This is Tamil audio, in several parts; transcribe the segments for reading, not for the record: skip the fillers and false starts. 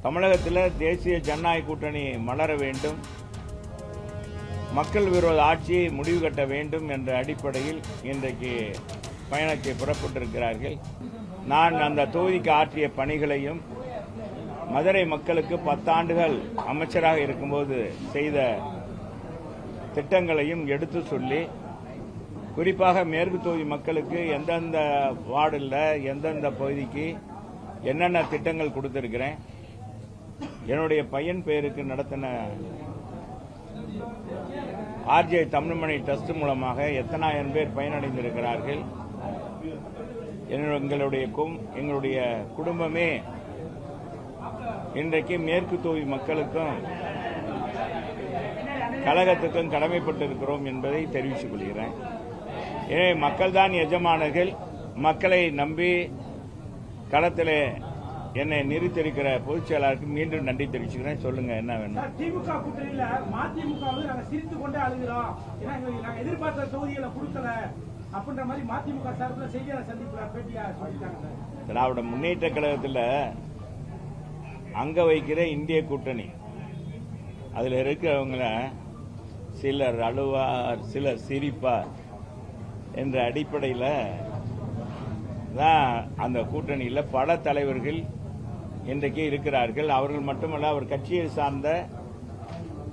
தமிழகத்தில் தேசிய ஜனநாயக கூட்டணி மலர வேண்டும், மக்கள் விரோத ஆட்சியை முடிவு கட்ட வேண்டும் என்ற அடிப்படையில் இன்றைக்கு பயணத்தை புறப்பட்டிருக்கிறார்கள். நான் அந்த தொகுதிக்கு ஆற்றிய பணிகளையும் மதுரை மக்களுக்கு 10 ஆண்டுகள் அமைச்சராக இருக்கும்போது செய்த திட்டங்களையும் எடுத்து சொல்லி, குறிப்பாக மேற்கு தொகுதி மக்களுக்கு எந்தெந்த வார்டில் எந்தெந்த பகுதிக்கு என்னென்ன திட்டங்கள் கொடுத்திருக்கிறேன், என்னுடைய பையன் பெயருக்கு நடத்தின ஆர்ஜே தமிழ்மணி ட்ரஸ்ட் மூலமாக எத்தனாயிரம் பேர் பயனடைந்திருக்கிறார்கள். எங்களுடைய குடும்பமே இன்றைக்கு மேற்கு தொகுதி மக்களுக்கும் கழகத்துக்கும் கடமைப்பட்டிருக்கிறோம் என்பதை தெரிவித்துக் கொள்கிறேன். எனவே மக்கள் தான் எஜமானர்கள். மக்களை நம்பி களத்தில் என்னை நிறுத்திருக்கிற பொதுச் செயலாளருக்கு மீண்டும் நன்றி தெரிவிச்சுக்கிறேன். சொல்லுங்க, என்ன வேணும்? திமுக கூட்டணியில மதிமுக நாங்க சிரித்து கொண்டே அழுகிறோம், நாங்க எதிர்பார்த்த தொகுதிகளை கொடுக்கல அப்படின்ற மாதிரி மதிமுக சார்பில் செய்தியாளர் சந்திப்புல பேட்டியா சொல்லிட்டாங்க. திராவிட முன்னேற்ற கழகத்தில் அங்க வைக்கிற இந்திய கூட்டணி, அதுல இருக்கிறவங்கள சிலர் அழுவார், சிலர் சிரிப்பார் என்ற அடிப்படையில் தான் அந்த கூட்டணியில் பல தலைவர்கள் இன்றைக்கு இருக்கிறார்கள். அவர்கள் மட்டுமல்ல, அவர் கட்சியை சார்ந்த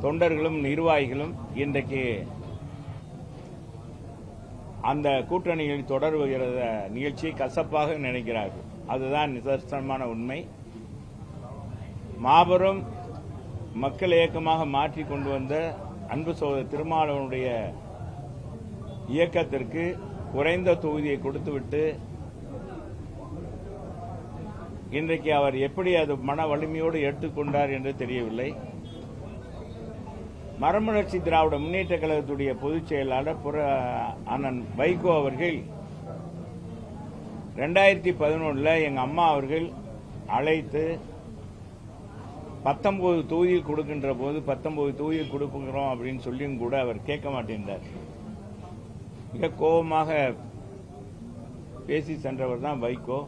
தொண்டர்களும் நிர்வாகிகளும் இன்றைக்கு அந்த கூட்டணியில் தொடர்கிற நிகழ்ச்சியை கசப்பாக நினைக்கிறார்கள். அதுதான் நிதர்சனமான உண்மை. மாபெரும் மக்கள் இயக்கமாக மாற்றி கொண்டு வந்த அன்பு சகோதரர் திருமாவளவனுடைய இயக்கத்திற்கு குறைந்த தொகுதியை கொடுத்துவிட்டு இன்றைக்கு அவர் எப்படி அது மன வலிமையோடு ஏற்றுக்கொண்டார் என்று தெரியவில்லை. மறுமலர்ச்சி திராவிட முன்னேற்ற கழகத்துடைய பொதுச் செயலாளர் அண்ணன் வைகோ அவர்கள் 2011 எங்க அம்மா அவர்கள் அழைத்து 19 தொகுதியில் கொடுக்கின்ற போது 19 தொகுதியில் கொடுக்கிறோம் அப்படின்னு சொல்லியும் கூட அவர் கேட்க மாட்டேன்றார். மிக கோபமாக பேசி சென்றவர் தான் வைகோ.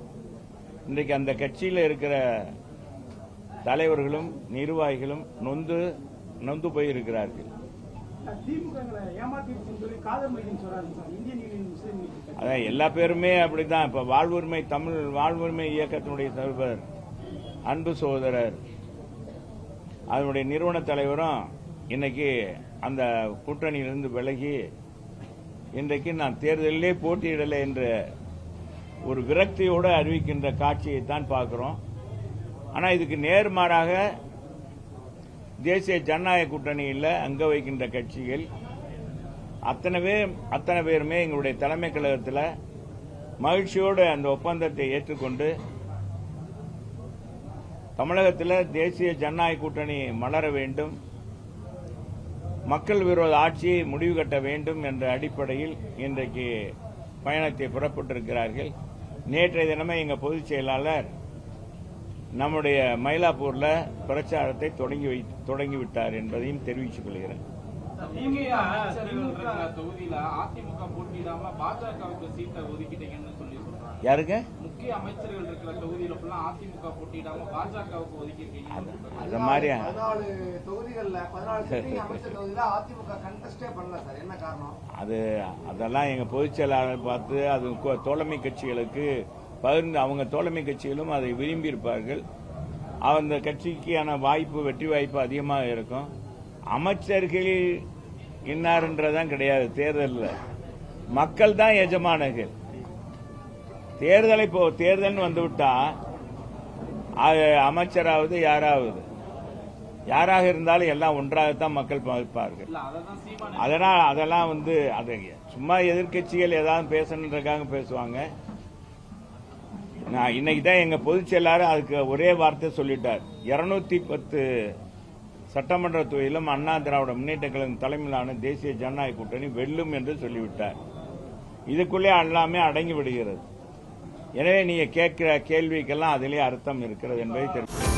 இன்றைக்கு அந்த கட்சியில் இருக்கிற தலைவர்களும் நிர்வாகிகளும் நொந்து போயிருக்கிறார்கள். அதான் எல்லா பேருமே அப்படிதான். இப்ப வாழ்வுரிமை இயக்கத்தினுடைய தலைவர் அன்பு சகோதரர், அதனுடைய நிறுவன தலைவரும் இன்னைக்கு அந்த கூட்டணியிலிருந்து விலகி இன்றைக்கு நான் தேர்தலிலே போட்டியிடலை என்ற ஒரு விரக்தியோடு அறிவிக்கின்ற காட்சியை தான் பார்க்கிறோம். ஆனால் இதுக்கு நேர்மாறாக தேசிய ஜனநாயக கூட்டணியில் அங்க வைக்கின்ற கட்சிகள் அத்தனை பேருமே எங்களுடைய தலைமை கழகத்தில் மகிழ்ச்சியோடு அந்த ஒப்பந்தத்தை ஏற்றுக்கொண்டு தமிழகத்தில் தேசிய ஜனநாயக கூட்டணி மலர வேண்டும், மக்கள் விரோத ஆட்சியை முடிவு கட்ட வேண்டும் என்ற அடிப்படையில் இன்றைக்கு பயணத்தை புறப்பட்டிருக்கிறார்கள். நேற்றைய தினமே எங்கள் பொதுச் செயலாளர் நம்முடைய மயிலாப்பூர்ல பிரச்சாரத்தை தொடங்கிவிட்டார் என்பதையும் தெரிவித்துக் கொள்கிறேன். யாருங்க? முக்கிய அமைச்சர்கள் இருக்கிற தொகுதியில அதிமுக போட்டியிடாம பாஜகவுக்கு ஒதுக்கிருக்கீங்க. அது மாதிரி 14 தொகுதிகள்ல 14 அமைச்சர் தொகுதியில அதிமுக கண்டெஸ்டே பண்ணல சார், என்ன காரணம்? அதெல்லாம் எங்க பொதுச் செயலாளர் பார்த்து அது தோழமை கட்சிகளுக்கு பகிர்ந்து, அவங்க தோழமை கட்சிகளும் அதை விரும்பி இருப்பார்கள். அந்த கட்சிக்கான வெற்றி வாய்ப்பு அதிகமாக இருக்கும். அமைச்சர்கள் இன்னார்ன்றதான் கிடையாது. தேர்தலில் மக்கள் தான் எஜமானர்கள். தேர்தல் வந்துவிட்டா அது அமைச்சராவது யாராக இருந்தாலும் எல்லாம் ஒன்றாகத்தான் மக்கள் பார்ப்பார்கள். அதெல்லாம் அதை சும்மா எதிர்கட்சிகள் ஏதாவது பேசணுன்றதுக்காக பேசுவாங்க. நான் இன்னைக்கு தான் எங்க பொதுச் செயலாளர் அதுக்கு ஒரே வார்த்தை சொல்லிட்டார். 210 சட்டமன்ற தொகுதியிலும் அண்ணா திராவிட முன்னேற்ற கழகம் தலைமையிலான தேசிய ஜனநாயக கூட்டணி வெல்லும் என்று சொல்லிவிட்டார். இதுக்குள்ளே எல்லாமே அடங்கி விடுகிறது. எனவே நீங்க கேட்கிற கேள்விக்கெல்லாம் அதிலே அர்த்தம் இருக்கிறது என்பதை தெரிவித்தார்.